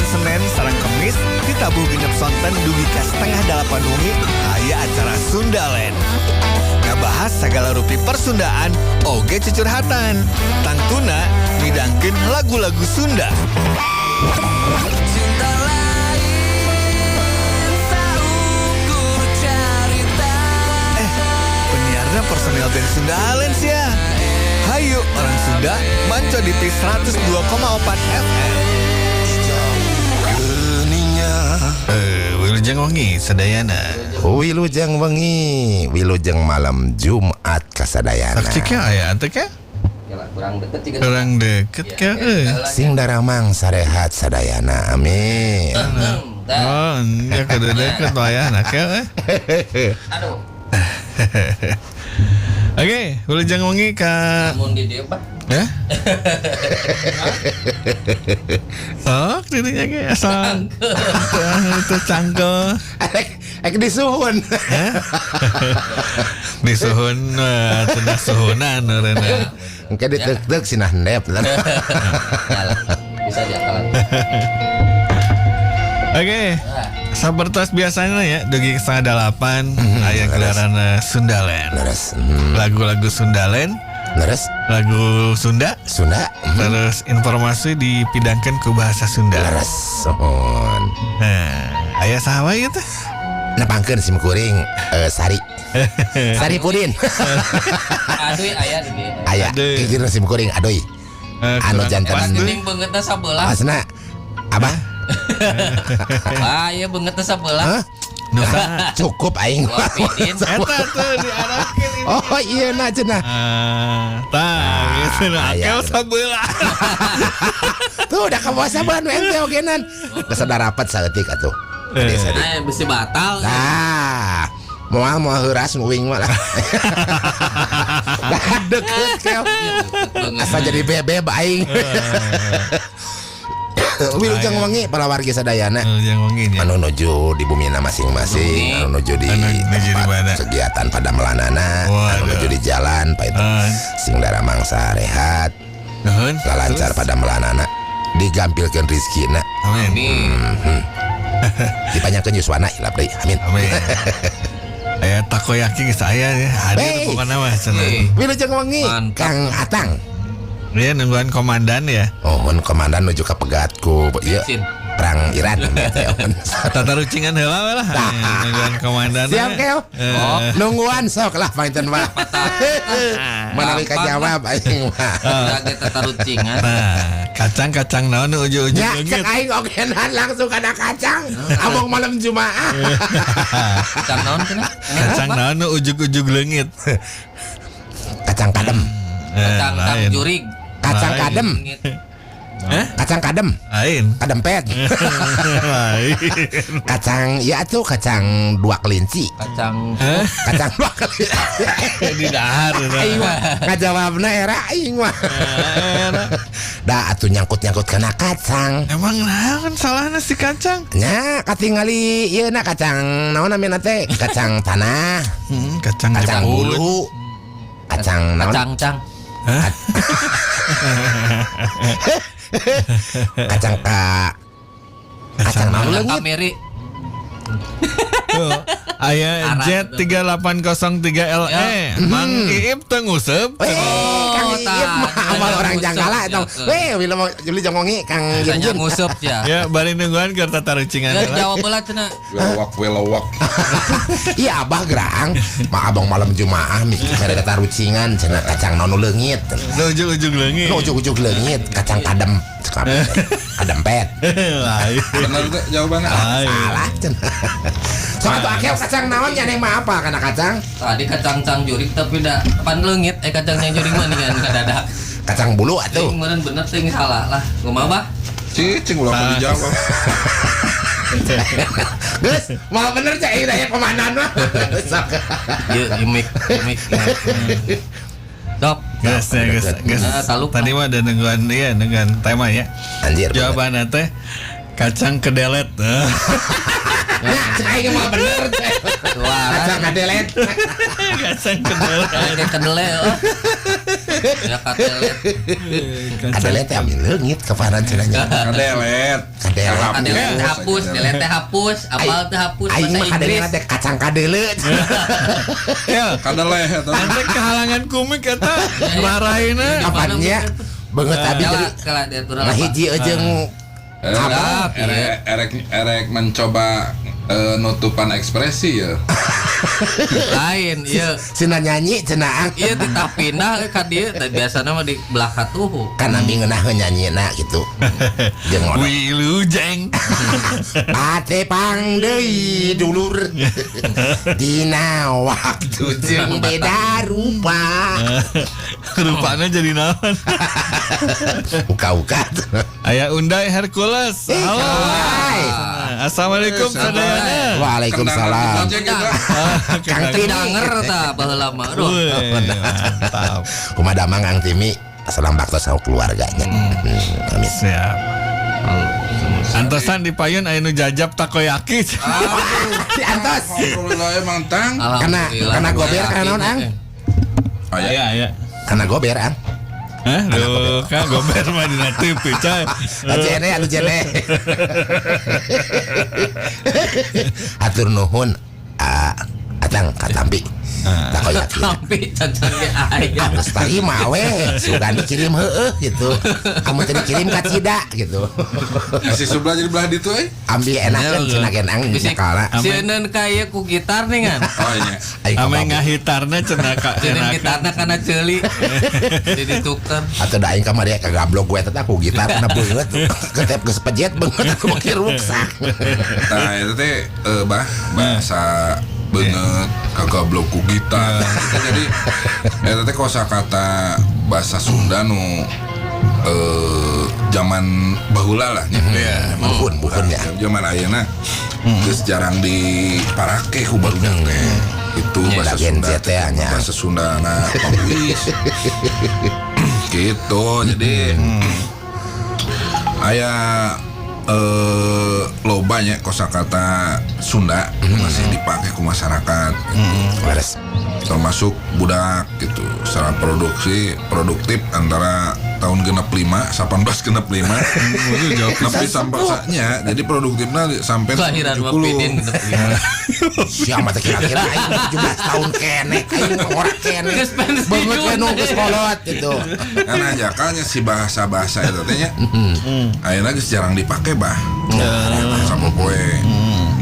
Senin sareng Kemis ditabuh genep sonten dugi ka 7:30 wengi aya acara Sundalen. Ngabahas segala rupi persundaan oge cucurhatan. Tangtuna midangkeun lagu-lagu Sunda. Cinta lain saukur carita. Penyiarna personil band Sundalen sia. Hayu orang Sunda manco di P 102,4 FM. Wilujeng wengi sadayana. Wilujeng wengi, wilujeng malam Jumat kasadayana. Sakciknya aya ante ke? Kurang deket ke? Sing daramang sarehat sadayana. Amin. Oh, nya kudu deket wayahna ke? Aduh. Oke, wilujeng wengi ka Namun di dia Pak. ya? Sok dirinya ge asal itu cangkel. Ek disuhun. Disuhun cenah suhunan urena. Engke ditek-tek sinah ndep. Bisa diakalan. Oke. Sapertos biasanya ya dugi 7:30 aya gelaran Sundalen. Leres. Lagu-lagu Sundalen, Leres. lagu Sunda, Sunda. terus informasi dipidangkan ke bahasa Sunda. Leres. Sohon. Nah, aya saha wae teh? Nepangkeun sim kuring sari. Sari pudin. Aduh aya di dia. Aya Aduy. kieu sim kuring aduy. Anu janten. Pas Aduy. geuning beungeutna sabelah. Pasna Abah. Ah, ieu beungeutna sabelah. Hah? Nusa. Cukup aing. Wah, pidin. Eta tuh diarahkeun ini. Oh iya na cenah. Gitu nah. aya. Akel sabelah. Tuh udah kamu saban ente ogenan. Geus ada rapat saeutik atuh. Desa deui. Nah, besi batal. Nah, moal heuras nguing mah lah. Dah deket keo. Asa jadi bebeb aing. Wilujeng wengi para wargi sadayana. Wilujeng wengi nya. Anu nuju di bumina masing-masing, anu nuju di Anu nuju di mana? kegiatan pada melanana, Waduh. anu nuju di jalan, pak itu sing daramangsa rehat, Nuhun. lancar Terus? pada melanana, digampilkeun rizkina, Amin. dipanjangkeun yuswana ilah deui. Amin. Amin. Aya takoyaki geus aya ya. Hey. Hadir pokona mah cenah. Wilujeng wengi, Mantap. Kang Atang. Dia nungguan komandan ya. Ohun komandan nuju ka pegatku, ieu Cin. perang Iran. Tata rucingan heula lah. Nungguan komandan. Siap keo. Oh. Nungguan sok lah painten mah. Manawi kajawab aing mah. Kaget tatarucingan. Nah, kacang-kacang naon nu ujug-ujug Ya, leungit. cek aing ogenan langsung kada kacang. Abang malam Jumaah. Kacang naon cenah? Kacang naon nu ujug-ujug leungit. Kacang kadem. Kacang Lain. jurig. Kacang Lain. kadem. Kacang kadem. Lain. Kadempet. Lain. Kacang ya tuh kacang dua kelinci. Kacang Kacang dua kelinci. Di dahar. Aing mah ngajawabna era aing mah. Da atuh nyangkut-nyangkut kena kacang. Emang naon salahna si kacang? Nya katingali ieu na kacang naon namina teh? Kacang tanah, Kacang kacang Jepun. bulu, kacang naon? kacang. Kacang kacang naon Kacang leungit? kameri. Tuh, aya Arah Jet 3803 LE. Mang Iip teu nguseup. Kang Oh, Iip mah tah. amal orang Nguseup, jangkala eta. ya, Wilujeng wengi Kang Tanya Jinjin. ngusup ya. Ya, bari nungguan keur tata rucingan. Ya jawab heula cenah. Welowak. Iya abah gerang. Mah abang malam Jumaah mikir mere data rucingan cenah kacang naon nu leungit. Nu ujug-ujug leungit. Nu ujug-ujug leungit kacang kadem. Kadempet. Lain. Benar gak jawabannya? Lain. Salah cenah. Soal tuh akhir kacang naon nya neng mah apa kana kacang? Tadi kacang jurig tapi da pan leungit kacangnya jurig mah dengan kadadak. Kacang bulu atuh. Ting meureun bener ting salah lah. Kumaha bah? Cicing ulah mau dijawab. Geus, mau bener cek ieu aya komandan mah. Sok. Ieu imik. Stop. Gas ya, gas. Nah, taluk. Tadi mah ada nungguan iya dengan tema ya. Anjir. Jawabannya teh kacang kedelet. Ya, cek aing mah bener cek. Wah, Kacang kadelet. Kacang kedelet. kayak kedele. Ya katelet. Kadelet teh amin leungit kaparan cenanya. Kadelet. Kadelet. Kadelet teh hapus, delet teh hapus, apal teh hapus Aing bahasa mah kadelet Inggris. teh kacang kadelet. Ya, Kadelet eta. ente kehalangan komik eta marahinna. Apanya? Beungeut abi jadi Kala dia turun nah hiji jeung Apa? Erek mencoba nutupan ekspresi ya. Lain, iya. cenah nyanyi cenah Iya ditah pindah ka dieu teh biasana mah di belah katuhu. kan abi ngeunaheun nyanyina gitu. Jeung ngono. Wilujeng. Ate pang deui dulur. Dina waktu jeung beda rupa. Rupana jadi naon? Uka-uka. Aya Undai Hercules. Halo. Hai. Assalamualaikum sadayana. Waalaikumsalam. Ojek kita. Kang Timi. Danger tah baheula mah. Aduh. Mantap. Kumaha damang Kang Timi. Salam bakto sama keluarganya. Amin. Siap. Antosan di payun aya nu jajab takoyaki. Si Antos. Alhamdulillah emang tang. Karena gober kana naon Ang? Oh ya. Aya. Karena gober Ang. Hah? Duh, kan gober mah dina TV coy. Anu jene. Hatur nuhun. Atang katampi. Takoyaki. Tapi cacan ge aya. Geus tarima we, sugan dikirim heueuh gitu. Kamu teh dikirim ka Cida gitu. Si Subla jadi belah ditu Ambil enakeun cenah gen Ang nyakala. Sieun kaya ku gitar nih kan. Oh iya. Aing Ame kababu. ngahitarna cenah ka Jadi enakan. gitarna kana ceuli. Jadi tuker. Atau da aing ka mah ka gablok gue tetap aku gitar kena beungeut. Ketep geus pejet beungeut aku make ruksak. Nah itu teh bahasa banget kagak blok ku gitar gitu. Jadi eta teh kosakata bahasa Sunda nu zaman baheula lah nya. Buhun ya. Zaman ayeuna geus jarang diparake ku barudak teh. Itu bahasa Gen Sunda Z teh nya. bahasa Sunda na pambuis. Gitu. Jadi aya lobanya kosakata Sunda masih dipakai ke masyarakat Waras. termasuk budak gitu secara produktif antara tahun genep 5 18 genep 5 tapi sampai saatnya jadi produktifnya sampai Kelahiran Wapidin 70 Siapa teh kira-kira aing 17 tahun kene, aing ora kene. Geus pensiun. Beungeut we nu geus kolot gitu. karena ajakannya si bahasa-bahasa itu tehnya ayeuna geus jarang dipakai bah sama poe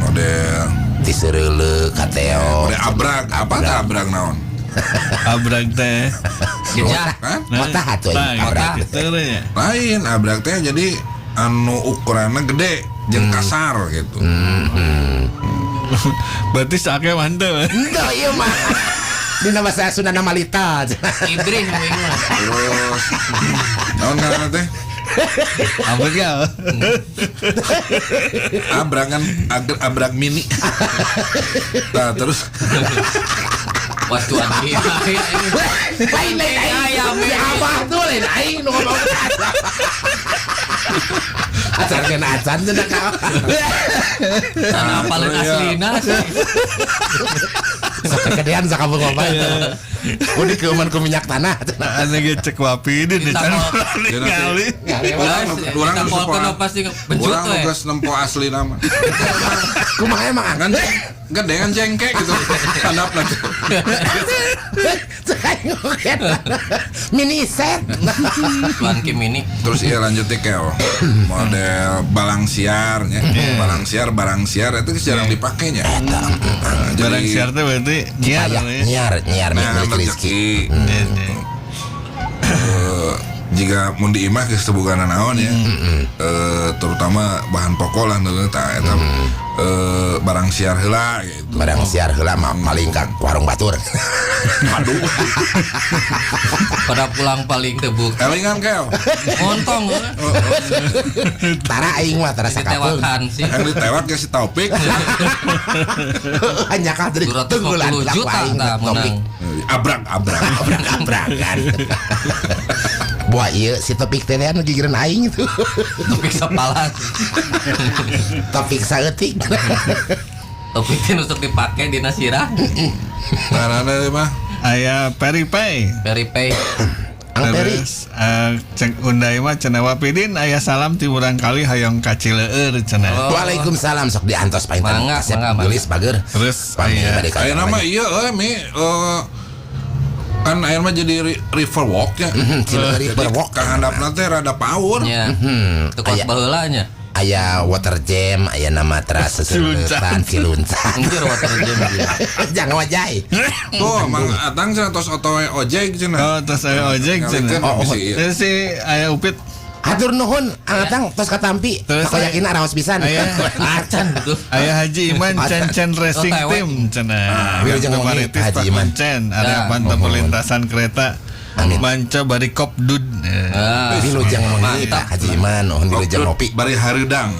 model Diseureuleuh kateo. model abrag apa teh abrag naon Abrag teh. Gejah. kan Mata atuh aing Tah, abrag. gitu nya. lain abrag teh jadi anu ukurannya gede jeung kasar gitu Berarti sake mantep. Henteu ieu mah. Dina bahasa Sunda nama Lita. Ibrih we mah. terus naon ngaranna teh Apa ya? abrag kan abrag mini nah terus Waktu anu Lain ayam. Si Abah tuh lain aing nu ngomong. Acan kena acan cenah ka. Sana paling aslina sih. Kedean sakabeung ngomong. Udah keuman ku minyak tanah. Ane ge cek Wapidin di Ditambah. kali. Urang Kita polkon pasti bencut urang we. geus nempo asli nama Kumaha emang kan gede kan jengke gitu handap lagi Cek mini set. Tuan Kim ini terus iya lanjut keo model balang siar nya balang siar barang siar itu jarang dipakainya Barang siar teh berarti nyiar. Nyiar nah milik rezeki. rezeki jika mun diimah geus teu boga naon ya terutama bahan pokok lah nu eta barang siar heula gitu Barang siar heula mah paling ka warung batur. aduh pada pulang paling tebuk. elingan keo Montong Tara aing mah tara sakapeung. ditewakan sih. yang ditewak ke si Taufik Hanya ka dari 250 juta tah menang. abrak-abrakan Buah ieu si topik teh anu gigireun aing itu. Topik sepalan. Topik saeutik. Topik itu untuk dipakai di nasirah. nah mah Aya Peripay. Very pay. Peri. Terus cek undai mah cenah Wapidin aya salam ti urang kali hayong ka Cileueur cenah. Waalaikumsalam sok diantos painten Mangga, kasep mangga, gelis bager. Terus Pami aya bade ka. Aya nama iya Mi kan air mah jadi river walk ya. Cileueur Jadi River Walk. ka handapna teh rada paur. Nya. Teu kos Aya. baheula nya. Aya water jam, aya nama teras sesuletan Ciluncan. Anjir water jam gitu. Jangan wajai. Tuh, mang atang cenah tos otowe ojek cenah. Oh, terus aya ojek cenah. Ngalikeun bisi ieu. Terus si aya Upit Hatur nuhun, Atang tos katampi. Terus Kau yakin raos pisan. Aya Acan tuh. aya Haji Iman Cen Racing Oh, Team cenah. Wilujeng Wengi, Paritis Haji Pak Iman. Kuncen, ada pantau perlintasan kereta. Amin. Manca bari Kopdud. Ah, Wilujeng Wengi, mantap. Haji Iman, nuhun wilujeng ngopi. Bari hareudang.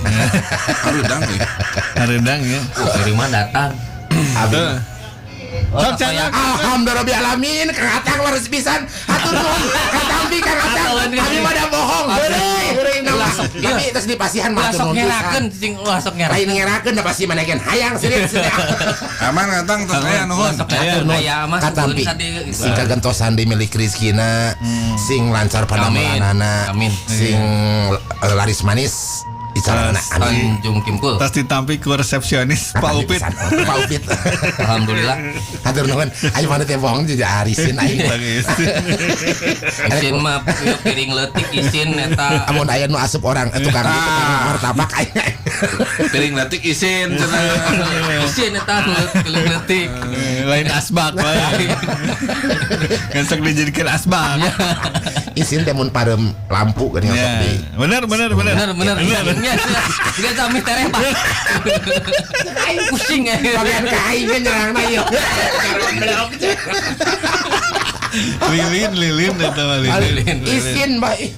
Hareudang ya. Hareudang ya. Dari mana datang? Abi. Sok cenah. Alhamdulillah alamin, Kang Atang harus pisan. Hatur nuhun, katampi Kang Atang. Kami mah da bohong. Heureuy nama. Tapi terus dipasihan mah Lah sok nuhun ngerakeun pisan. cing ulah sok ngerakeun. Lain ngerakeun da pasti manekeun hayang seureut. Aman atang tos aya nuhun. Sok ngerakeun aya mah Katampi sebelum tadi gitu. sing kagentosan di milik Rizkina, sing lancar padamelanana, Amin. sing laris manis dicarana. Amin. Tanjung Kimpul. Tas ditampi ku resepsionis Pak Upit. Pak Upit. Alhamdulillah. Hatur nuhun. Ayo mana teh bohong jadi arisin aing. Isin mah pieu piring leutik isin eta. Amun aya nu asup orang tukang martabak aing. Piring letik isin cenah. Isin eta piring leutik. Lain asbak wae. Kan sok dijadikeun asbak. Isin teh mun parem lampu geuning sok Ya. di. Bener. Bener. Dia kami terempak. Pusing ya. Bagian ka aing ge nyerangna ieu. Lilin eta mah lilin. Isin bae.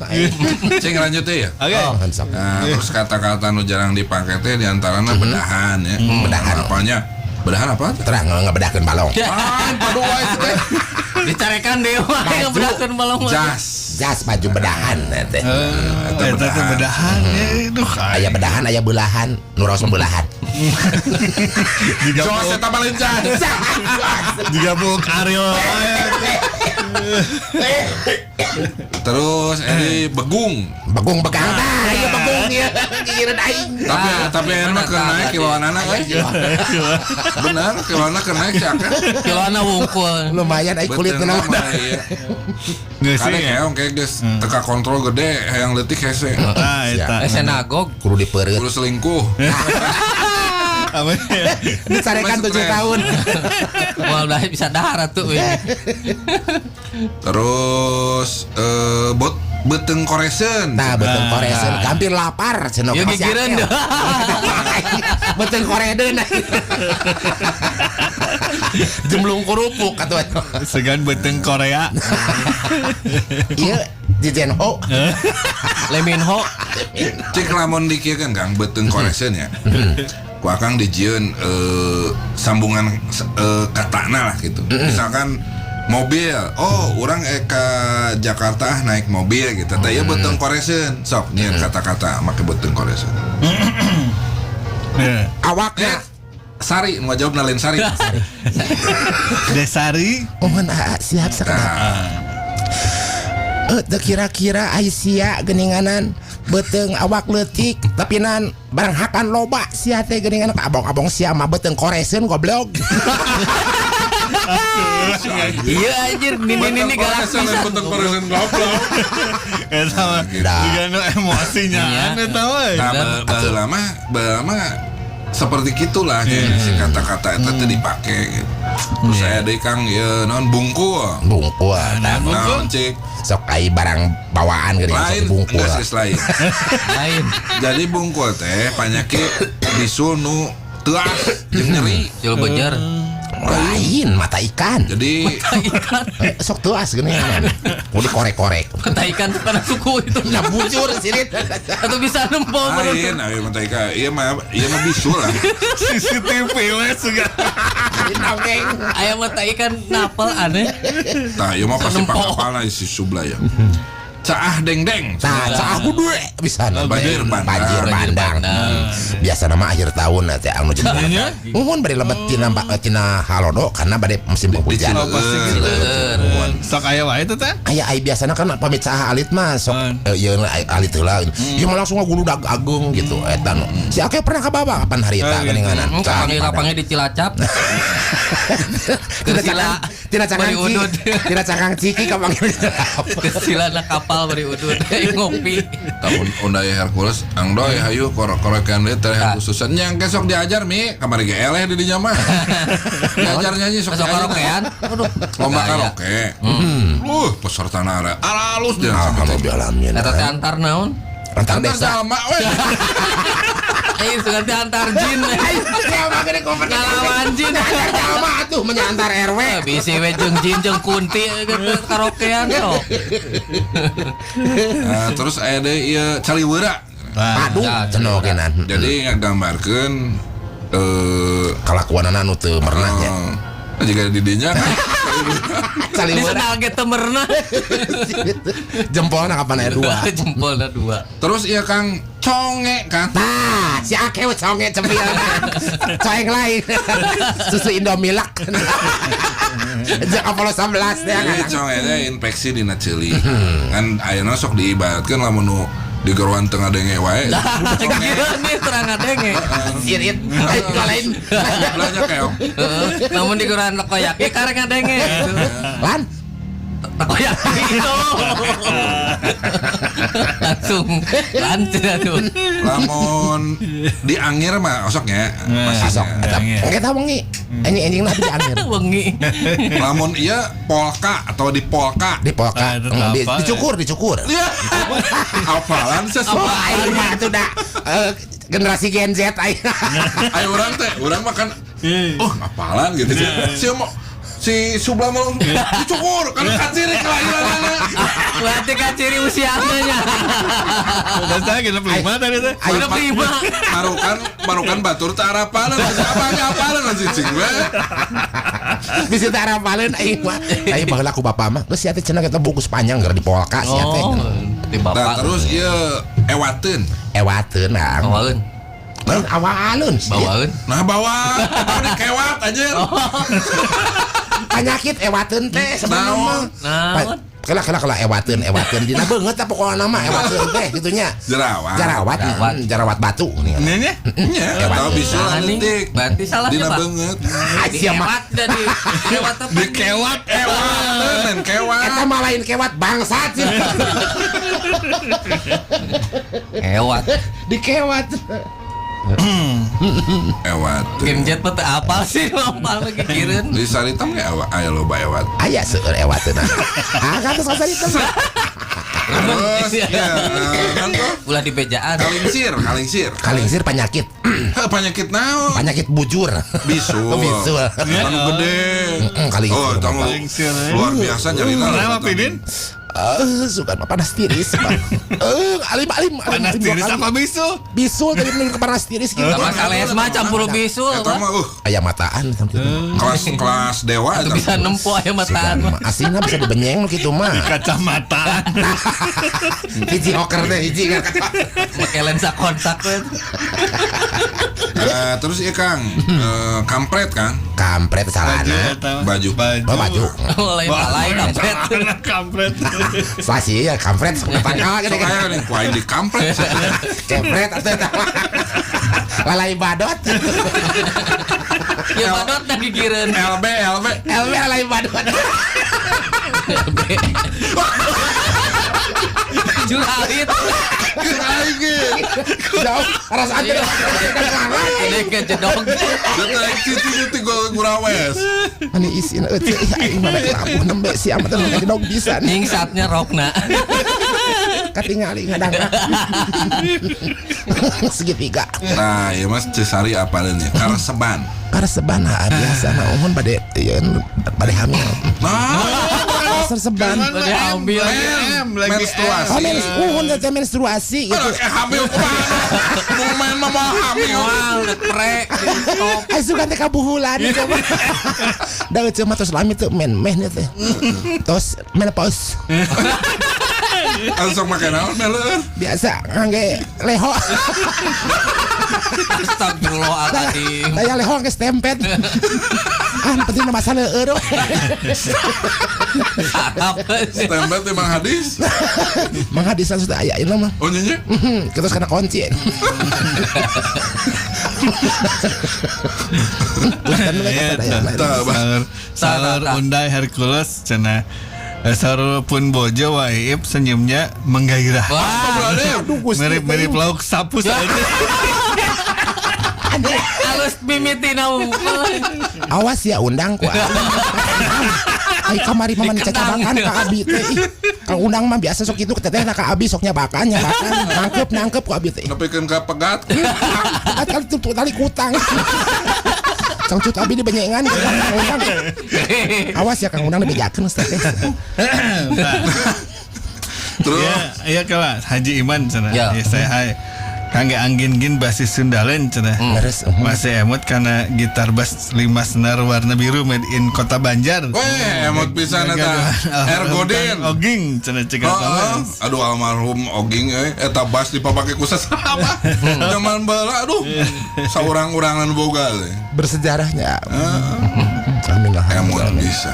Cing lanjut ya. Oke. Sok. Nah, terus kata-kata nu jarang dipakai teh diantaranya bedahan ya. Bedahan. Apanya? Bedahan apa? Terang ngebedakeun balong. Padu wae teh. Dicarekan dewa yang bedakeun balong. Jas baju bedahan teh. Eta teh bedahan. Duh. Aya bedahan, aya belahan, nu raos belahan. Jos eta paling jas. Digabung Ariel. Terus ini begung. Begung begang tah, ieu begung ieu. Gieureun aing. Tapi enak keur naik kiloan anak kan. Benar, kiloan anak keur naik sih akan. Kilona wungkul. Lumayan ai kulit Betul, kenal. mah, iya. Geus Kadek ya. ya, kayak geus teka kontrol gede, hayang leutik hese. Ah eta. Senagog. Kudu dipeureut. Kudu selingkuh. Apa? Dicarekan 7 tahun. Wah udah bisa darat tuh. Terus beteng koresen. Nah, beteng koreseun hampir lapar cenah. Ya gigireun dah. Beteng koredeun. Jemlung kerupuk atuh. Segan beteng Korea. Ieu Jijen Ho. Leminho. Cek lamun dikieun Kang beteng koresen ya. Ku akang dijieun sambungan katana lah gitu. Misalkan mobil, orang ke Jakarta naik mobil gitu. Teh beteng koresen, sok nyieun kata-kata make beteng koresen. Ya. Awakna Sari, mau jawab nalain Sari. Desari. mohon siap sakana. Teu kira-kira Aisyah geuninganan beteng awak leutik tapi nan barang hakan loba sia teh geuningan abong-abong sia mah beteng koreseun goblok. Iya anjir, ini galak pisan. Beteng koresen goblok. Eta mah diganu emosinya. Eta mah. Nah, baheula seperti gitulah si kata-kata itu teh dipake gitu. Terus saya deui Kang ya non bungkul. Bungkul. Naon cik Sok ai barang bawaan geuning sok lain bungkul. geus lain. Lain. Jadi bungkul teh panyakit bisul nu teuas jeung nyeri. Jul bejer. Lain mata ikan. Jadi Ikan. Sok tuas geuningan. Kudu korek-korek. Kata ikan tuh karena suku itu. Nah bujur sirit. Atau bisa nempel lain ayo mentega ieu mah bisul lah. CCTV we suga. Ayam mata ikan napel aneh. Tah ieu mah pasti Nempel. pakapalna si Subla ya. Caah deng-deng. Nah, cah kudu bisa Banjir bandang. Banjir bandang. Biasa nama akhir tahun teh anu jeung. Muhun bari lebet tina halodo karena bade musim penghujan. Cileueur. Sok aya wae teh teh. Aya biasana kan pamit saha alit mah sok ieu alit heula. Ieu mah langsung ngaguludag agung gitu eta nu. Si Ake pernah ka Baba kapan harita geuninganan. Kapangnya di Cilacap. Tidak cangkang ciki kapanggil. Kesilana kapal bari udut ngopi. Tahun undai Hercules angdoy hayu korekan deui teh khususan yang kesok diajar mi kamari ge eleh di dinya mah. Diajar nyanyi sok karaokean. Lomba karaoke. Pesertana ada alus dia. Alhamdulillah. Eta teh antar naon? Antar desa. Sama we. Sugan teh antar jin. Siapa gede kompeten Ngalawan jin. sama atuh menyantar RW. Bisi we jeung jin jeung kunti karaokean sok. Nah, terus aya deui ieu caliweura. Aduh, cenokenan. Jadi ngagambarkeun kelakuan anu teu merenahnya. Jika di dinya kan Caliweura. Disenal ge teu merenah. Jempolna kapan aya 2. Jempolna 2. terus ieu Kang conge kan. Nah, si Ake we conge cemil. Coeng lain. Susu Indomilak. Jak Apollo 11 teh Jadi kan. conge teh infeksi dina ceulik. Kan ayeuna sok diibaratkeun lamun nu di geruan tengah denge wae. Kira nih terang adenge. Irit. Lain. Belanja keong. Namun di kuran takoyaki kareng adenge. Lan. Takoyaki itu. Langsung lancar tuh. Lamun di angir mah osoknya Asok. masihnya. Kita wengi. Enjing nah di angin. Wengi. Lamun iya polka atau di polka. Di polka. itu apa? Dicukur. Iya. Apalan sesuatu. Oh, aing mah atuh da generasi Gen Z aing. Ayo orang teh, orang makan. Oh, apalan gitu sih. Si Subla mau dicukur kan kaciri kelahiranana. Berarti kaciri usianya. Dan saya kita prima tadi teh. Udah prima. Marukan batur teh arapalan, apanya apalan cicing we. Bisa tak rapalin aing mah. Aing baheula ku bapa mah geus sia teh cenah kita bungkus panjang gara di polka sia teh. Di Nah, bapak. terus ieu ewateun. Ewateun nah. Bawaeun. Awalun. Bawaeun. Nah, bawa di kewat aja. Penyakit ewateun teh sebenarnya. Naon? Kala ewateun dina beungeut tah pokona mah ewateun teh gitunya. Jerawat. Jerawat batu nih. Nya Nya, tahu bisul detik. Berarti salah Dina Pak. beungeut. Sia mah Dari lewat apa? Di kewat ewateun men kewat. eta mah lain kewat bangsat. Ewat. Di kewat. Ewateun. Game jet pete apa sih? Apa lagi kireun? Di Saritam ge aya loba ewat. Aya seueur ewateun. Kan terus saritem. Terus ya, kan tuh Ulah di bejaan. kalingsir. Kalingsir penyakit. Penyakit naon? Penyakit bujur. Bisul. Bisul. Anu gede. Kalingsir. Oh, tamu Kalingsir. luar biasa nyarina. Kenapa Pidin? Suka panas tiris, Pak. Alim. Panas tiris apa bisul? Bisul tadi mending panas tiris gitu. Sama kalian mah campur bisul. Eta mah Aya mataan kelas dewa Itu bisa nempo aya mataan. aslinya bisa dibenyeng gitu mah. Kacamata. Hiji oker teh hiji kan. Pakai lensa kontak we. Terus ya Kang, kampret kan? Kampret salana. Baju. Oh, baju. Lain palai kampret. Kampret. Sasi ya kampret pangkal So gede kan. kaya nih kuain di kampret. Kampret atuh. Lalai badot. Ya badot dah gigireun. LB. LB lalai badot. Juralit. Aing ge. Jauh ras aja. Ini ke jedog. Datang cici gua gurawes. Ani isin eueuh aing mah labuh nembe si amat teh dog bisa nih. Ning saatnya rokna. Katingali ngadangrak. Segitiga. Nah, ya Mas Cesari apalin ya? Kareseban. Kareseban biasa na umum bade hamil. Serseban. Bade ambil. Menstruasi. Menstruasi gitu. Hamil kumaha? Mau main mama hamil. Wah, udah prek. Stop. Asuh kan teh kabuhulan coba. Da eueuh mah tos lami teu meh teh. Tos menopause. Langsung makan naon meleur. Biasa ngangge leho. Astagfirullahaladzim. Daya leho geus tempet. penting masalah we. Stempel teh Mang Hadis. Mang Hadis sudah aya ieu mah. Oh nya. Terus kena kunci. Salur Undai Hercules cenah. Sarul pun bojo Waib senyumnya menggairah. Aduh Gusti. Mirip-mirip lauk sapu saja. Halus mimitin Awas ya undang ku. Ai kamari paman cacabakan ka abi teh. Kang undang mah biasa sok kitu teteh ka abi soknya bakan nangkep ku abi teh. Nepikeun ka pegat. Kali tutup tali kutang. Kang cut abi dibenyengan Kang undang. Awas ya Kang undang dibejakeun teh. Terus Iya kawan Haji Iman cenah. Ya. Ya saya hai. Kangge anggin-gin basis Sundalen cenah. Leres. Masih emot karena gitar bass 5 senar warna biru made in Kota Banjar. weh emot pisan eta Ergodin. Oging cenah cegat mah. Aduh almarhum Oging eta bas dipapake ku sasama. Zaman baheula aduh. Saurang-urangan boga teh. Bersejarahnya. Amin lah. Emot bisa.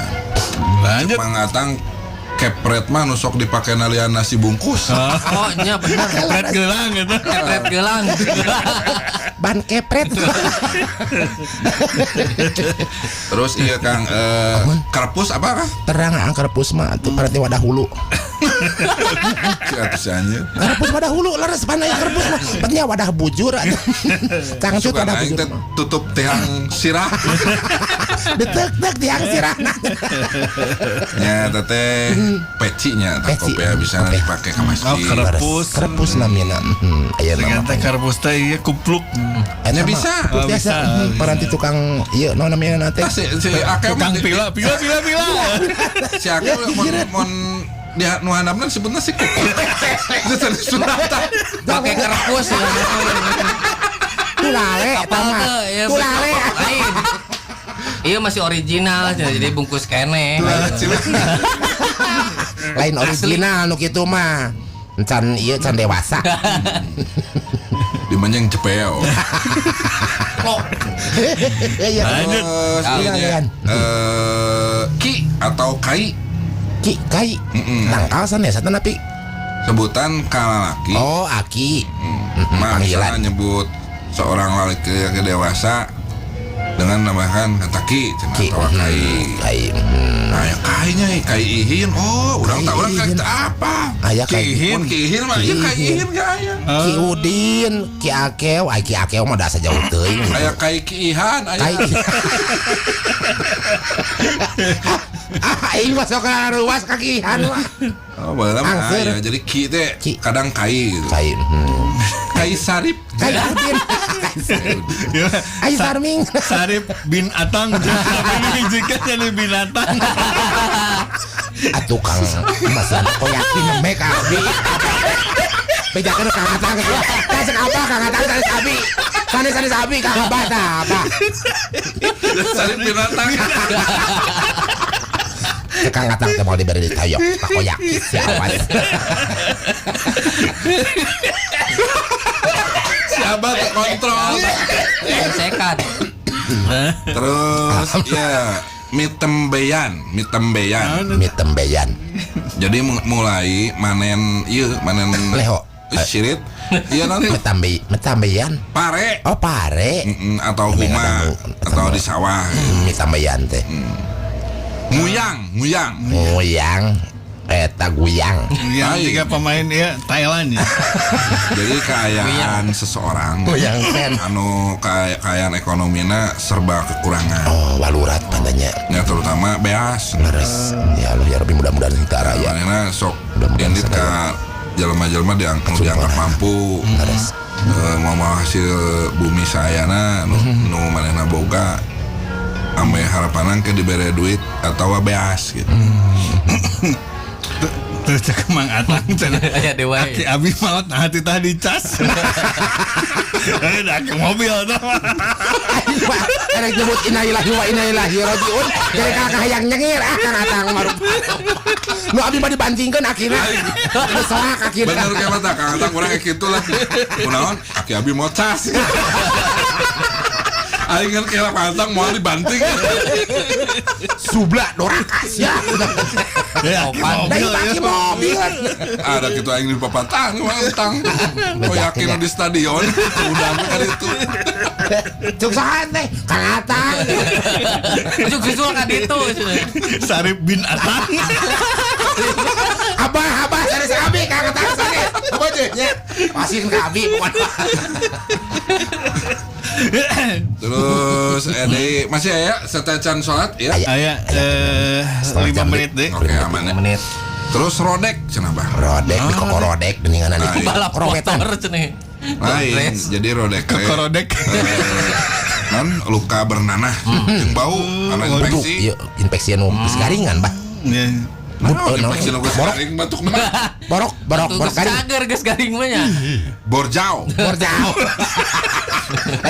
Lanjut. Pangatang kepret mah nu sok dipake nalian nasi bungkus. Oh nya bener. Kepret gelang gitu. Kepret gelang. Ban kepret. Terus iya Kang karpus apa kah? Terang angker pusma atuh berarti wadah hulu. Si atuh anjeun. Karpus wadah hulu leres panai karpus mah. Penting wadah bujur atuh. Cangcut Suka wadah aing bujur. teh tutup tiang sirah. Detek tiang sirahna. Nya teteh pecinya tah Peci. kopi bisa dipake ka Oh, masjid. karpus. Karpus namina. Aya nama. Ternyata karpus teh ieu kupluk. Eta mah bisa. Oh, biasa. bisa. Paranti tukang ieu naon namanya teh. Tah si Akeh mah Tukang pila. si Akeh mon dia nu handapna disebutna si kuku. Jadi suratan. Pakai kerpus ya. Tulare eta Kapal mah. tuh ya. Tulare. Lain. Iya masih original jadi bungkus kene. Lain original nu kitu mah. Can ieu can dewasa. Dimanjang cepeo. Iya. Lanjut. Terus Iya, ini iya. ki atau kai Ki kai. Nangkalsan ya satan tapi. sebutan kalalaki. Oh, aki. Mah panggilan. misalnya nyebut seorang laki dewasa dengan namakan kata ki cenah Ki. atau kai. Kai. Nah, ya kainya kai ihin. Oh, urang tak urang kai Ihin. teh apa? Aya kai. Mun ki ihin mah ieu kai ihin ge aya. Ki Udin, Ki Akeu, ai Ki Akeu mah dasa jauh teuing. Aya kai ki ihan, aya Kai. Aing masuk ke ruas kakihan mah. Oh, baheula mah Angser. aya. Jadi ki teh Ki. kadang kai gitu. Kai. Kai sarip. Kai Udin. Ai Sarming. Sarip bin Atang. Ini jika jadi binatang. Atuh Kang, masih kok yakin mek abi. Bejakeun Kang Atang. Kasek apa Kang Atang sanes abi? Sanes abi Kang Abah tah apa? Sarip binatang. Kang Atang teh mau diberi ditayok, tak koyak si awas. Siapa tuh kontrol? Sekat. Terus ya mitembeyan. Mitembeyan. Jadi mulai manen Leho. sirit. Iya nanti Mitambeyan. pare. Oh pare. Atau huma atau di sawah. Mitambeyan teh. Nguyang. Guyang. Eta guyang. Yang Hai. 3 pemain ya Thailand ya. Jadi kekayaan seseorang Guyang sen. anu kekayaan ekonominya serba kekurangan. Oh walurat pandanya. Ya terutama beas. Leres. Ya Allah ya Rabbi mudah-mudahan kita raya. Manehna sok Mudah-mudahan diandit ka jelema-jelema dianggap mampu. Leres. Mau hasil bumi sayana nu manehna boga ame harapanan ke dibere duit atau beas gitu. Terus cek Mang Atang cenah. Aya dewa. Aki abi maot nah hati tadi cas. Ada ke mobil tuh. Ada nyebut innalillahi wa inna ilaihi rajiun. Jadi kakak hayang nyengir Kang Atang marup. Nu abi mah dibantingkeun akhirnya. Geus soak akhirnya. Bener kayak mata Kang Atang urang kayak gitu lah. Kunaon? Aki abi mau cas. Aing kan kira pantang mau dibanting. Subla doraka sia. Sopan. Dari bagi mobil. Ada gitu aing di papatang pantang. Oh yakin di stadion udah kan itu. Cuk saha teh? Kang Atang. Cuk visual kan itu. Sarip bin Atang. Abah cari sabi Kang Atang sare. Apa teh nya? Pasin ka abi pokona. Terus ada masih ya setecan sholat ya. Aya 5 menit deh. Oke aman ya. Menit. Terus rodek cenah bah. Rodek di kokorodek geninganan Nah, itu. Balap Rowetan. motor cenah. Lain, jadi rodek teh, Korodek. non luka bernanah yang bau karena Duduk, infeksi. iya, infeksi anu geus garingan, Bah. Ya. Nah, naon? infeksi nu geus Borok. garing batuk mah. Borok Tugas garing. cager geus garing mah nya. Borjau. Borjau.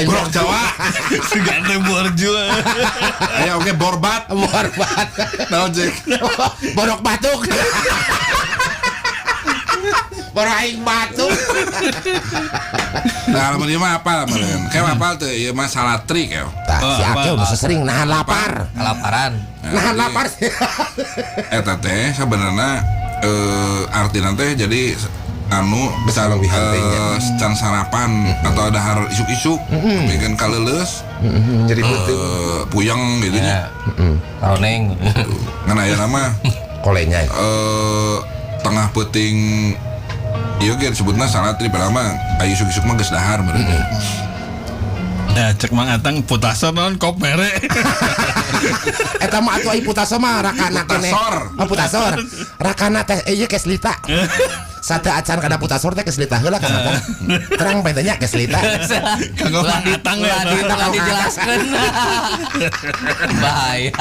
Borok Jawa. Segante borju. Aya oke borbat. Borbat. Naon cek? Borok batuk. Borok aing batuk. Nah, lamun ieu mah apal meureun. Kayak apal teh ieu mah salatri kayak. Tah, si apa? Akil udah sering nahan lapar. Kelaparan. Nahan lapar. Eta teh sebenarnya artina teh jadi anu Besar lebihan teh nya. can sarapan atau dahar isuk-isuk bikin kaleuleus Jadi betul. puyeng gitu nya. Ya. Taoneng. Ngan aya nama Kolenya. tengah peuting ieu ge disebutna salatri pertama aya isuk-isuk mah geus dahar meureun. Nah, cek Mang Atang putasor non kop mere. Eta mah atuh ai putasa mah rakana keneh. Putasor. Oh, putasor. Rakana teh ieu keslita. Sate acan kada putasor teh keslita heula kan Atang. Terang bae teh nya keslita. Kanggo Mang Atang ya. Ulah dijelaskeun. Bahaya.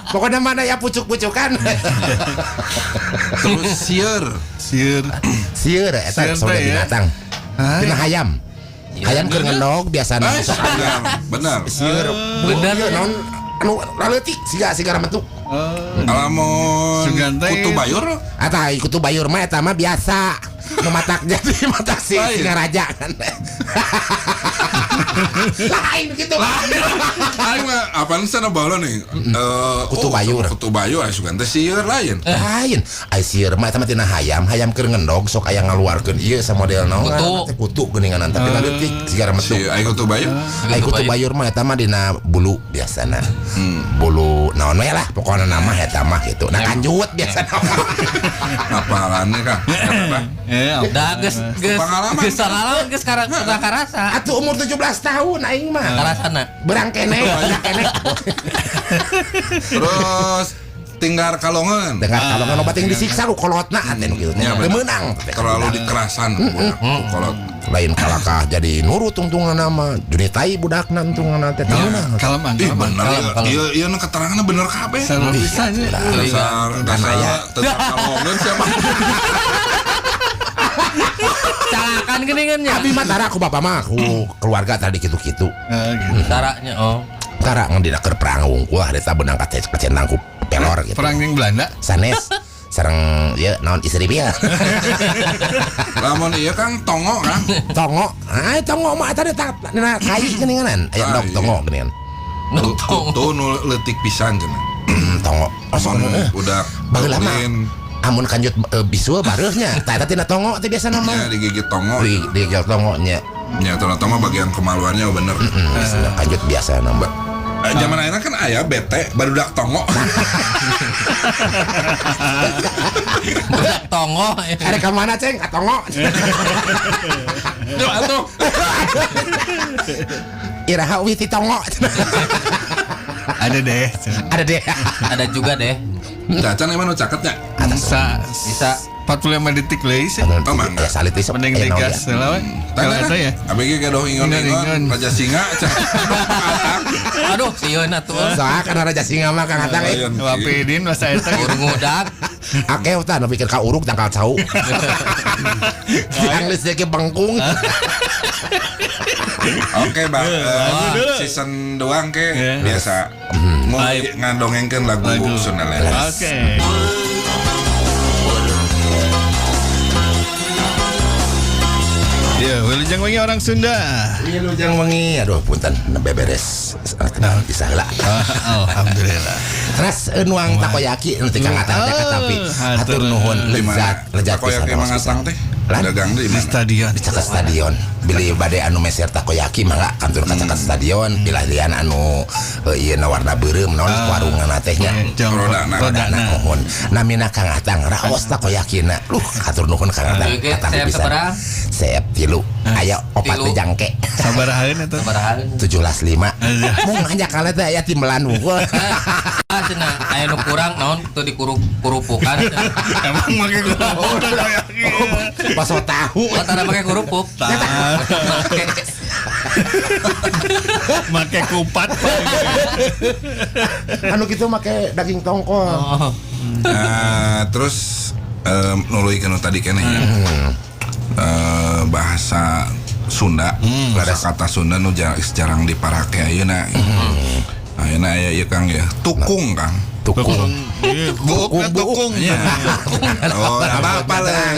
Pokoknya mana ya pucuk-pucukan. Terus sieur Sieur. Sieur eta Sieur saudara teh ya. binatang. Tina hayam. Hayam keur ngendog biasana. benar Sieur. Bener. Ieu naon anu leutik siga ramentuk. alamun Sugan teh. kutu bayur Eta kutu bayur mah eta mah biasa. Nu matak jadi matak si Lain. singa raja kan. Lain gitu. aing mah apaan sana bawa nih Kutu bayur. kutu bayur aya sugan teh sieur lain Lain. Ai sieur mah eta mah tina hayam keur ngendog sok aya ngaluarkeun ieu sa model naon. Kutu. Teh kutu geuninganan tapi leutik siga ramentuk. si aya kutu bayur Ai kutu bayur mah eta mah dina bulu biasana. Bulu naon we lah pokona nama eta mah gitu. Nah kanjut biasana. ngapalannya kang apa Da geus Pengalaman. geus pengalaman geus karasa. Atuh umur 17 tahun aing mah. Karasana. Berang kene, banyak kene. terus tinggal kalongan Dengar kalau kan obat yang disiksa ku kolotna aten gitu. Ya, Teu benar. meunang. terlalu dikerasan budak kalau Lain kalakah jadi nurut tungtungan nama Junitai budakna tungtungan teh teu meunang. Kalem Mang. ih bener kalem. iya iya nu keterangannya bener kabeh Sarua pisan ya. dasar tentang kalongan siapa Calakan geuningannya. Abi mah tara ku bapak mah ku keluarga tadi kitu-kitu. Gitu. Caranya oh. Tara ngandina keur perang wungkul harita beunang kacentang ku pelor gitu. Perang yang Belanda. Sanes sareng ya naon istri dia. lamun iya kang tongo kang Tongo. Ai tongo mah tadi dina kai geuninganan. Aya Ah, dok iya. tongo geuningan. tuh nu leutik pisan cenah Tongo. Lamun udah Baheula mah bangunin, amun kanjut bisul bareuhnya. Tah eta tina tongo teh biasa ya nama. digigit tongo Di tongo nya. ya ternyata mah bagian kemaluannya bener Kanjut biasa nama. zaman ayeuna kan aya bete barudak tongo Budak tongo. Ada ke mana ceng? Ka tongo. Yuk atuh Iraha uwi ti tongo. Ada deh. Ada deh. Ada juga deh. cacan emang nu caketnya Bisa 45 detik lagi sih. Oh, mangga. Ya salit isok. Mending digas lah we. Kalau ada ya. abg gadoh ingon-ingon Ingon-ingon. raja singa Aduh, sieun atuh. Soalnya kan raja singa mah Kang Atang. Lain. Wapidin masa eta. Urung ngudak. Akeh tah nu pikir ka uruk tangkal cau. Yang listnya ke bengkung. oke bang dulu. season doang ke Ya. biasa mau Baik. ngadongengkeun lagu Sunda Lena Oke. Iya Wilujeng Wengi orang Sunda. Iya Lujang Wengi. Aduh punten beberes. Bisa lah. Alhamdulillah. Terus nuang takoyaki nanti Kang Atang teh tapi hatur nuhun lezat Takoyaki pisan. Mang Atang teh Lan? dagang di Di mana? stadion. Di caket stadion beli bade anu meser takoyaki mangga kantor ka caket stadion pilih anu ieu na warna beureum naon warungan tehnya rodana nuhun namina Kang Atang raos takoyakina hatur nuhun Kang Atang Oke, Atang saya bisa keberang. saya 3 aya 4 Tilu. jangke Sabarahaeun eta. Sabarahan. 17.5 mung ngajak kala teh aya timbelan unggul Cenah aya nu kurang naon teu dikurupukan. Emang make takoyaki. pas tahu Tara make kurupuk. Make kupat. anu kitu make daging tongkol Oh. Terus nuluikeun tadi keneh ya. Bahasa Sunda, kata Sunda nu jarang diparake ayeuna. Ayeuna aya ieu Kang ya, tukung Kang. tukung Tukung. Iya. Oh, apa-apa lah.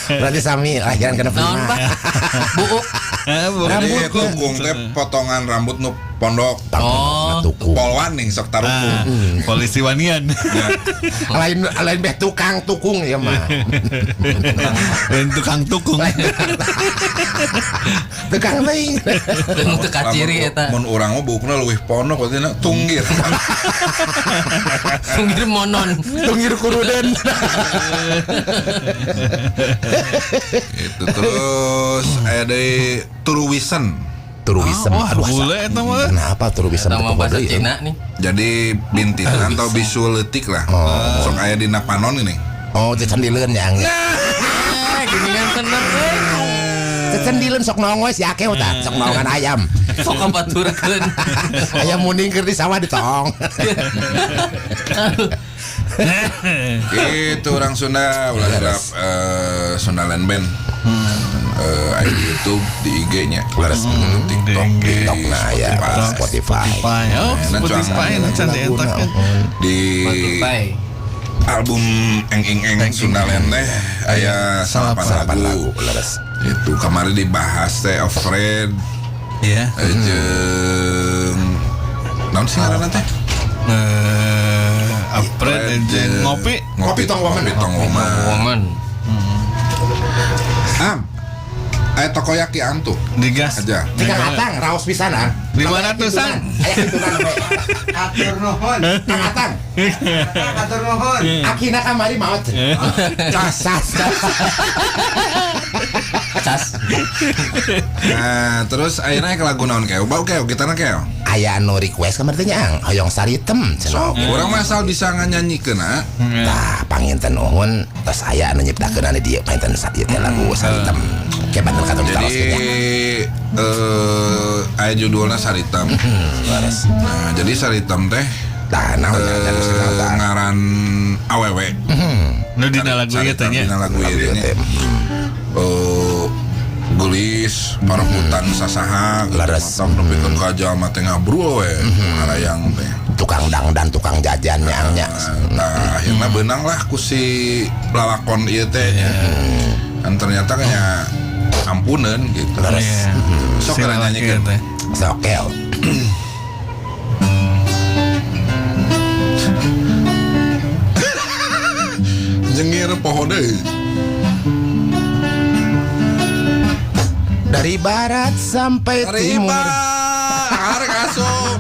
berarti sami lahiran kena Naon, Pak? prima Buuk. Jadi tukung teh potongan rambut nu pondok. Oh. tukung Polwaning sok tarukung. Polisi wanian. lain beh tukang tukung ya mah Dan tukang tukung. tukang lain Teu kaciri eta. Mun urang mah buukna leuwih pondok berarti tunggir. Tunggir monon. tungir kuruden Itu terus ada deui turuwisen. turuwisem Wah, aduh bule eta mah. kenapa turuwisem Nama bahasa Cina nih. Jadi bintisan atau bisul leutik lah. Sok aya dina panon ini. oh cecendileun yang Gini kan seneng. cecendileun sok nongol si akeh tah sok nongan ayam Sok kabaturkeun. ayam muning keur di sawah ditong Itu orang Sunda ulah harap Sunda Land Band. Ada di YouTube, di IG-nya, Leres. TikTok, di TikTok nah ya Spotify. Spotify Oh, Spotify nu can dientak. Di Bye. album Eng Sunda Land teh aya 8 lagu. leres Itu kemarin dibahas teh Afraid Iya. jeung naon sih ngaranna teh? Apret jeung ngopi. Ngopi tong woman. Ngopi tong woman. Woman. Aya takoyaki tuh Digas. aja. Tika Atang raos pisanan 500-an. aya kitunan we Atur nuhun. Kang Atang Atur nuhun. akina kamari maot cas Cas. Nah, terus akhirnya ke lagu naon keo? Bau keo, gitarna keo. aya anu request kamari teh nya hoyong saritem cenah Orang masal bisa nganyanyikeun na. tah panginten nuhun tos aya anu nyiptakeun anu dieu panginten saat ieu teh lagu saritem ke banten katon Jadi ditaros aya judulna Saritem. Nah, jadi Saritem teh tah naon nya ngaran awewe. Nu dina lagu ieu teh nya. Dina lagu ieu teh. Gelis paraputan sasaha Laras. matak nepikeun ka jalma teh ngabrul we ngarayang teh. tukang dangdan tukang jajan nya Nah, akhirnya benang lah ku si lalakon ieu teh nya. Dan ternyata kayaknya ampunen gitu. leres Sok kena nyanyikan. sokel Jengir poho deui. dari barat sampai timur Arek asup.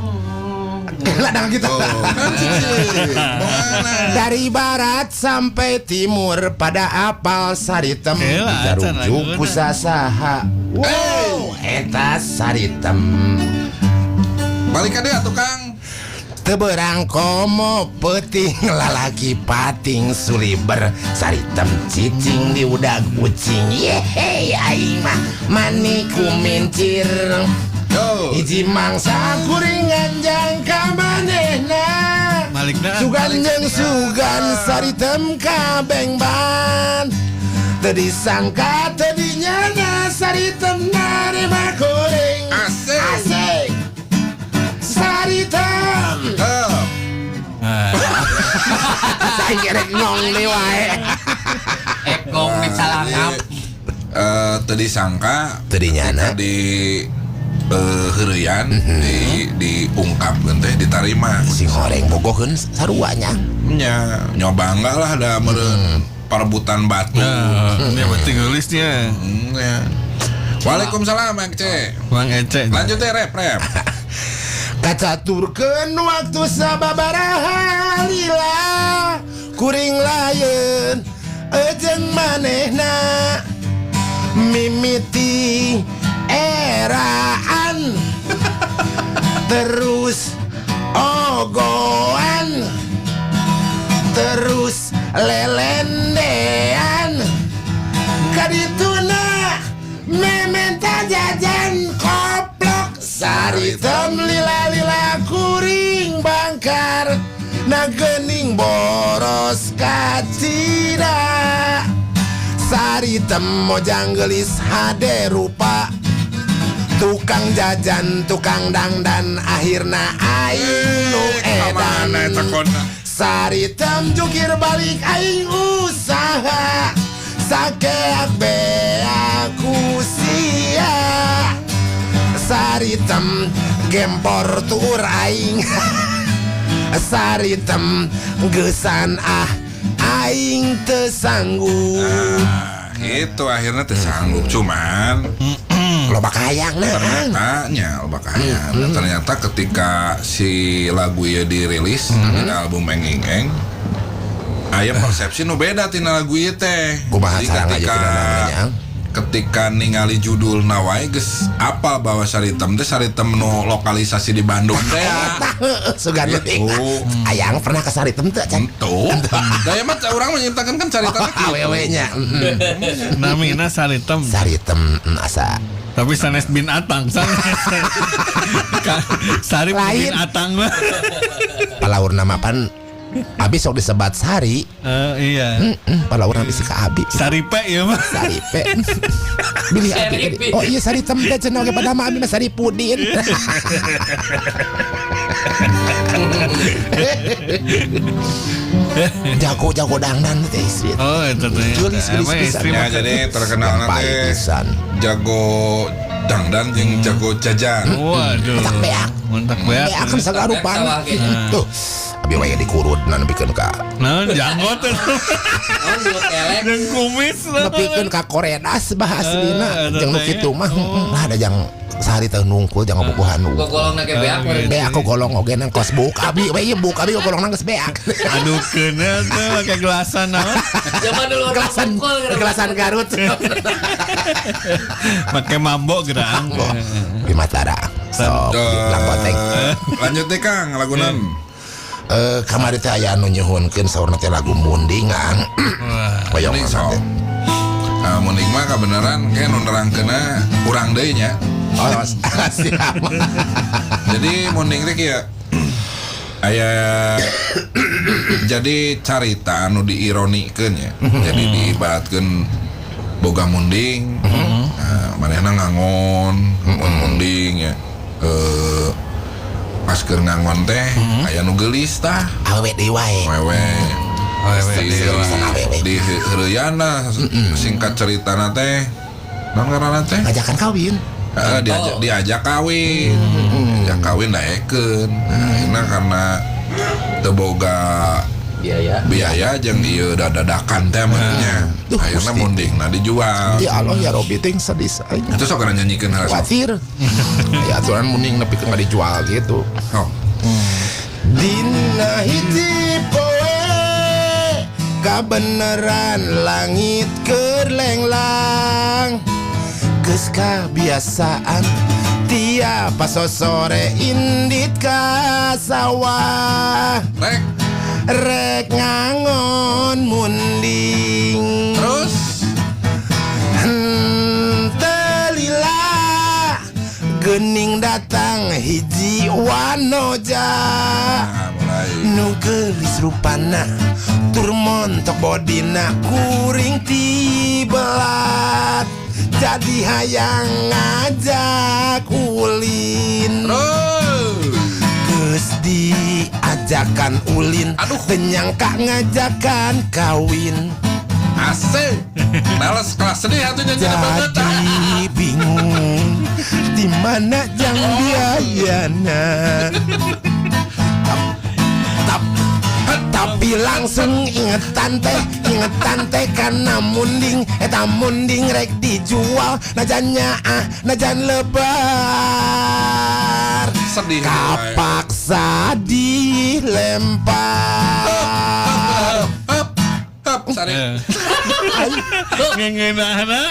ladang gitu Kan cicing. Bagaimana? dari barat sampai timur pada apal saritem Elah, can digarujuk laguna. ku sasaha wow eta saritem Balik ka deui tukang. teberang komo peting lalaki pating suliber saritem cicing di udag kucing yehe aing mah maniku mincir Yo. hiji mangsa kuringan jangka manehna Malikna. sugan jeung sugan saritem kabeng ban teu disangka tadinya saritem narima kuring Asik. asik saritem saing gerek ngong deui wae Ekong di calangap. tadi sangka Tadinyana. ketika di heureyan diungkap teh ditarima Si goreng bogoheun saruanya. nya nyoba enggak lah ada meureun perebutan batu. Ini penting nulisnya. Ya. Waalaikumsalam Mang Ece. Bang Ece. Lanjut ya rep. Kacaturkeun waktu sababaraha lila kuring layeun jeung manehna mimiti eraan terus ogoan terus lelendean kadituna mementa jajan koplok saritem lila-lila kuring bangkar nagening boros kacida saritem mojang gelis hade rupa tukang jajan tukang dangdan akhirna aing nu edan saritem jukir balik aing usaha sakeak beaku sia saritem gempor tur aing saritem gesan aing teu sanggup Itu akhirnya tersanggup cuman loba kahayang ternyata ketika si lagu ya dirilis di album Enging aya persepsi nu beda tina lagu ieu teh. Kumaha Jadi sareng aja ketika ningali judul nawai geus apal bahwa Saritem teh Saritem nu lokalisasi di Bandung teh. Sugan leutik. Ayang pernah ke Saritem teu can? Tuh. Daya mah urang menyiptakeun kan Saritem Awewe-nya. Namina Saritem. Saritem asa Tapi sanes bin Atang sanes. Sari bin Atang mah. palaur nama pan Abi sok disebat Sari. Iya. Palaur nama si ka Abi. Saripe ya mah. Saripe. Bilih Abi. Oh iya Saritem teh cenah ge pada mah Abi mah Saripudin. Jago dangdan teh istri. Oh itu teh. Gelis pisan. Ya jadi terkenal nanti pisan. jago dangdan jeung jago jajan. Waduh. Mentak beak. Mentak beak. Beak kan sagarupan. Sawah gitu. Tuh. Abi wae dikurut nembikeun ka. Nah, janggot tuh. Oh, mulut kelek. Dan kumis lah. Nepikeun ka koredas bahaslina. Jeung nu tanya. kitu mah lah ada jang sehari teh nungkul jangan bobohan nu. Gua golong nake beak meureun. Be aku golong oge nang kos buk Abi we ieu buk Abi golong nang geus beak. Aduh kena tuh pakai gelasan naon. Zaman dulu Gelasan gelasan Garut. Pakai mambo gerang. Di Matara. Sok langkoteng. Lanjut deh Kang lagunan. Kamari teh aya anu nyuhunkeun saurna teh lagu mundingan. Hoyong Ini mah sok. teh. Mending mah kebenaran kayak nu nerangkeunna urang deui nya. Oh, siap. Jadi mending teh kieu. Aya jadi carita anu diironikeun ya. Jadi diibaratkeun boga munding. Manehna ngangon munding ya. Pas keur ngangon teh aya nu geulis tah. Awe deui wae. Wewe di heureuyana singkat ceritana teh naon ngaranna teh Ngajakan kawin. diajak kawin diajak kawin daekeun akhirna karena teu boga biaya jeung ieu dadakan teh maksudnya Duh, akhirna Gusti. mundingna dijual Ya Allah ya Robi ting sedih saya. itu sok kana nyanyikeun heula sok. Khawatir. Ya aturan mending nepi nggak dijual gitu. Oh. Dina hiji poe kabeneran langit keur lenglang geus kabiasaan tiap pas sore indit ka sawah rek ngangon munding Terus telila gening datang hiji wanoja mulai nu geulis rupana tur montok bodina kuring tibelat jadi hayang ngajak ulin geus diajakan ulin Aduh. teu nyangka ngajakan kawin Asik. Males kelas sedih hatunya jadi banget. Jadi bingung di mana jang biayana. Tapi langsung ingetan teh karena munding eta munding rek dijual najannya najan lebar Sedih. kapaksa dilempar Sari. Ngengenahna.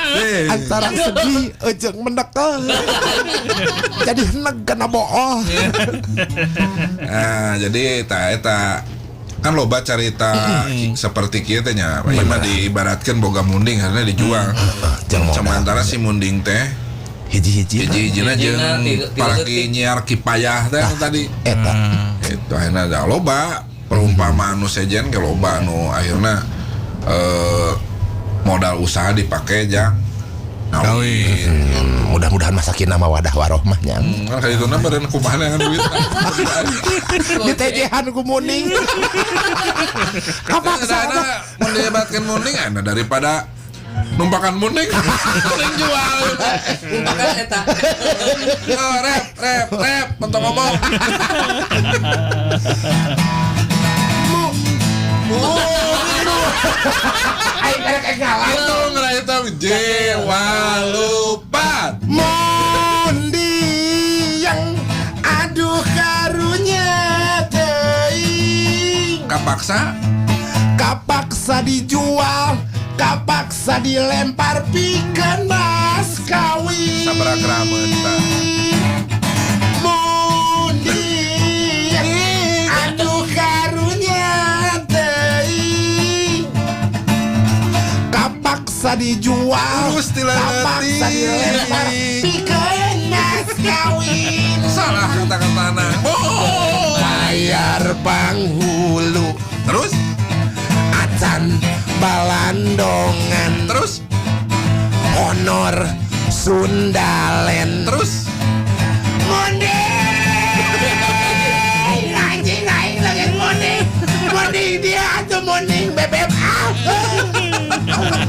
antara sedih ejeng mendekel jadi negana bohong. Nah, jadi eta kan loba carita seperti kieu teh nya. Ieu mah diibaratkeun boga munding harusnya dijual. Sementara si munding teh hiji-hijina jeung paraki nyiar kipayah teh tadi. Eta Itu akhirnya ada loba perumpamaan nu sejen ke loba nu akhirnya modal usaha dipakai jang kawin. mudah-mudahan masakin nama wadah warohmahnya. Kan kayak itu nama dan kumaha dengan duit. Di tejehan ku muning. Kapaksa mendebatkan muning enak daripada numpakan muning. Muning jual. Numpakan eta. Oh, rep, mentong ngomong. Aing karek ngalah. Itu ngeraita jewa lupa. Mundi yang aduh karunya teuing. Kapaksa dijual, kapaksa dilempar pikeun mas kawin. Sabaraha gramet tah. Mundi aduh karunya teuing. Kapaksa dijual, Terus dilalati. kapaksa dilempar pikeun mas kawin. Salah kata-katana. Bayar panghulu, Terus acan balandongan, terus honor Sundalen. terus Mundi anjing aing lagi mundi dia atuh mundi bebek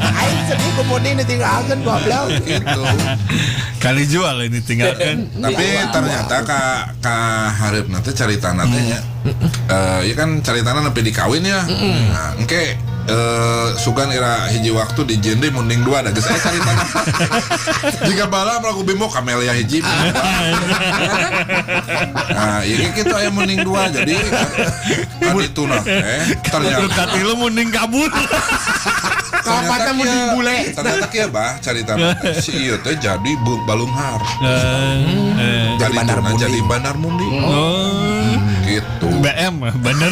aing sedih ku mundi ditinggalkeun goblok. gitu. Kali jual ini tinggalkan. Tapi ternyata ka hareup nanti caritana teh nya. Ya kan caritana nepi dikawin ya. Nah, engke sugan ira hiji waktu di jende munding 2 da geus aya caritana. Jika bala melaku bimo kamelia hiji. Nah, ieu kitu aya munding 2 jadi kan dituna teh ternyata Katilu munding kabur. Kapatnya munding bule. Ternyata kieu bah carita si ieu teh jadi balunghar. Jadi Bandar tuna Munding. jadi bandar munding. Oh, Gitu. BM bener.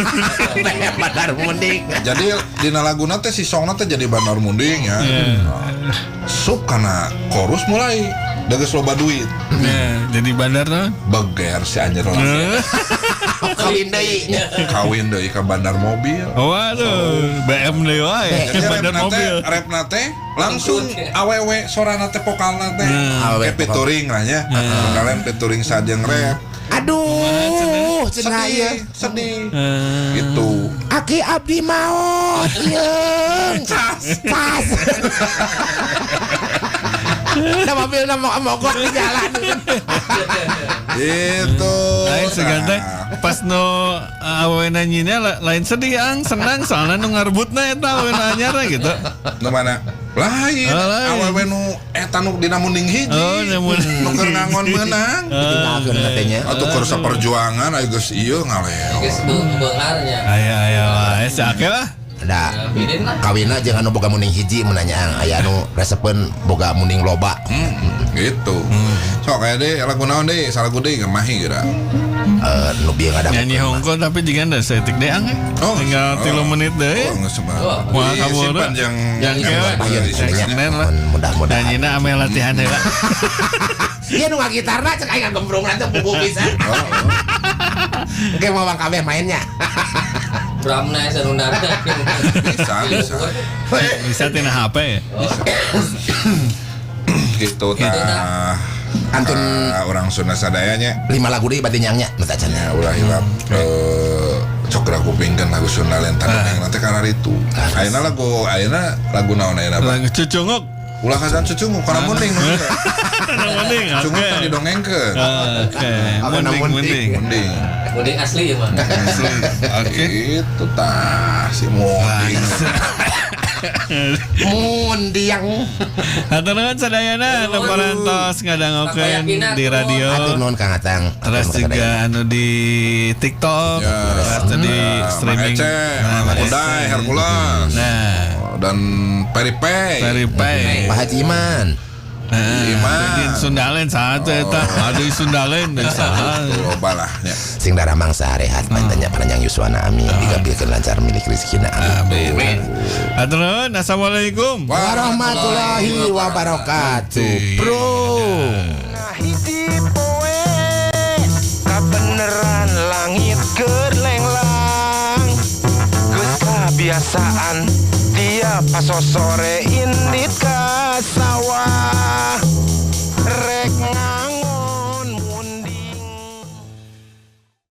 Bandar munding. Jadi dina laguna teh si songna teh jadi bandar munding ya. Sup kana chorus mulai geus loba duit. Nah, jadi bandar no. Beger si anjir lah. Kawin deui. Kawin deui ka bandar mobil. Waduh, BM deui wae. Jadi Bandar mobil. repna teh langsung awewe sorana teh vokalna teh. Awewe Kayak featuring lah nya. Kalian featuring sajeng rap. Aduh, cenah ieu. Sedih. Gitu. Aki abdi maot yeung. Pas. Nama mobil nama mogok di jalan. Itu. Lain seganteng pas no awewe nanyina lain sedih ang senang soalnya nu ngarebutna eta awewe anyar gitu. Nu mana? Lain. Oh, lain. Awewe nu eta nu dina munding hiji. Oh, namun Nu keur ngangon meunang. Ditinggalkeun katanya. Atuh keur saperjuangan aya geus ieu ngaleo. Geus beungarnya. aya wae sakit lah. Da Biden lah. kawina jangan nu boga muning hiji menanya aya nu resepen boga muning loba. Gitu. So kayak deh lagu naon deh, salah gue deh gemahi kira. Nu bieu ngadang. Nyanyi Hongkong tapi juga ada setik deh ang. Oh, Tinggal 3 menit deh. Oh, nggak sempat. Wah, kamu simpan udah. yang Bayar Senin sebenarnya. lah. Mudah-mudahan. Nanyina ame latihan heula. Dia nu ngagitarna cek aing gembrung nanti buku pisan. Oke mau Bang Kabeh mainnya. Bramna sarundana. Bisa. Bisa tina HP ya. Gitu tah. Antun Orang Sunda sadayanya 5 lagu deui bade nyangnya nu tah cenah. ulah hilap cokra kupingkeun lagu Sunda Lentang yang nanti karena itu. Ayeuna lagu naon ayeuna Pak? Lagu cucunguk. Ulah kasan cucung karena mending. Mending. Cucung kan didongengkeun. Oke. Mending. Mending asli ya, Bang. Oke. Itu tah si mending. Mundiang. Hatur nuhun sadayana anu parantos ngadangokeun di radio. Atur nuhun Kang Atang. Terus juga anu di TikTok, terus di streaming. Udai, Hercules. Nah, Dan Peripay. Pak Haji Iman. Di Sundalen satu eta, aduh Sundalen dan saha. Loba lah nya. Sing daramang sarehat panjang panjang Yuswana amin digambilkeun lancar milik rezekina amin. Hatur nuhun, assalamualaikum. Warahmatullahi wabarakatuh. Bro. Kabeneran langit gerlenglang geus kebiasaan tiap pas sore indit ka sawah